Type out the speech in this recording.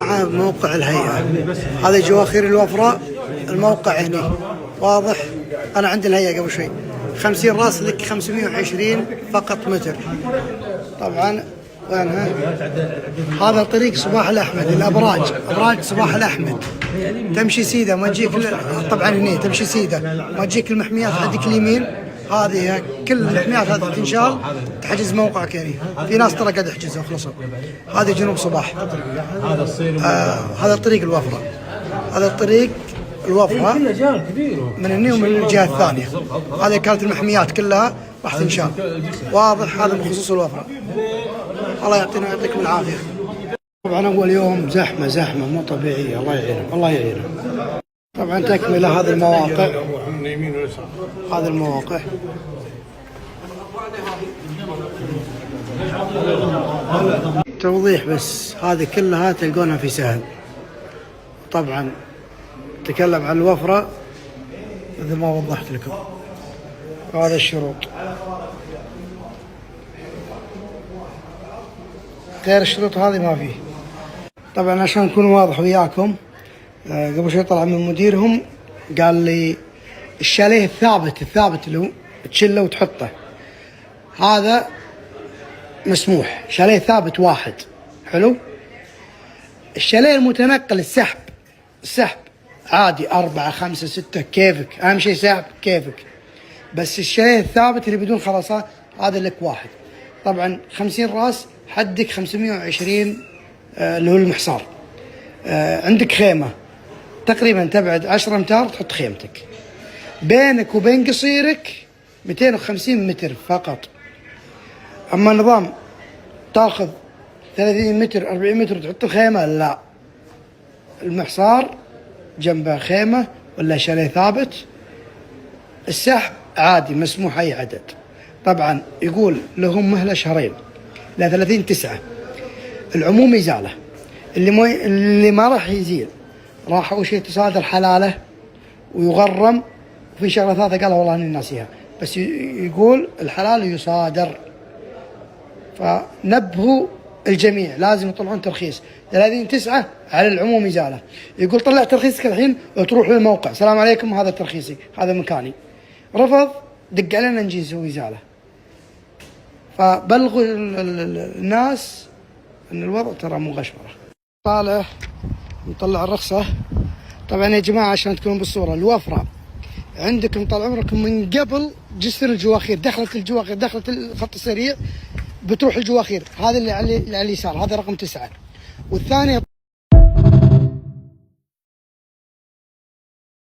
جماعة موقع الهيئة. هذه جواخير الوفرة، الموقع هنا واضح. أنا عند الهيئة قبل شوي 50 راس لك 520 فقط متر. طبعا وينها؟ هذا طريق صباح الأحمد، الأبراج، أبراج صباح الأحمد. تمشي سيدة ما تجيك طبعا هنا تمشي سيدة ما تجيك المحميات عندك اليمين. هذه كل المحميات هذه تنشال تحجز موقعك يعني. في ناس ترى قاعد يحجزها وخلصوا. هذه جنوب صباح. هذا طريق الوفرة، هذا الطريق الوفرة من هنا ومن الجهة الثانية. هذه كانت المحميات كلها راح تنشال. واضح؟ هذا بخصوص الوفرة. الله يعطيكم العافية. طبعا أول يوم زحمة مو طبيعية. الله يعينهم الله يعينهم. طبعا تكملة هذه المواقع، هذه المواقع. توضيح بس، هذه كلها تلقونها في سهل. طبعا تكلم عن الوفرة مثل ما وضحت لكم. وهذا الشروط. غير الشروط هذه ما فيه. طبعا عشان نكون واضح وياكم، قبل شوي طلع من مديرهم قال لي الشاليه الثابت اللي هو تشله وتحطه هذا مسموح. شاليه ثابت واحد حلو. الشاليه المتنقل السحب عادي 4 5 6 كيفك، اهم شيء سحب كيفك. بس الشاليه الثابت اللي بدون خلاصات هذا لك واحد. طبعا 50 راس حدك 520 اللي هو المحصار. عندك خيمة تقريبا تبعد 10 امتار تحط خيمتك. بينك وبين قصيرك 250 متر فقط. اما نظام تاخذ 30 متر 40 متر تحط خيمة، لا. المحصار جنبه خيمة ولا شاليه ثابت. السحب عادي مسموح اي عدد. طبعا يقول لهم مهلة شهرين ل 30/9. العموم إزالة. اللي ما راح يزيل راح أول شيء تصادر حلاله ويغرم. وفي شغلة ثالثة قالها والله أني ناسيها، بس يقول الحلال يصادر. فنبهوا الجميع لازم يطلعون ترخيص 30/9 على العموم إزالة. يقول طلع ترخيصك الحين وتروح للموقع، السلام عليكم هذا ترخيصي هذا مكاني. رفض دق علينا نجي نسوي إزالة. فبلغوا الناس ان الوضع ترى مو غشمره. طالع نطلع الرخصه. طبعا يا جماعه عشان تكونوا بالصوره، الوفره عندكم طال عمركم من قبل جسر الجواخير. دخلت الخط السريع بتروح الجواخير، هذا اللي على اليسار، هذا رقم 9. والثاني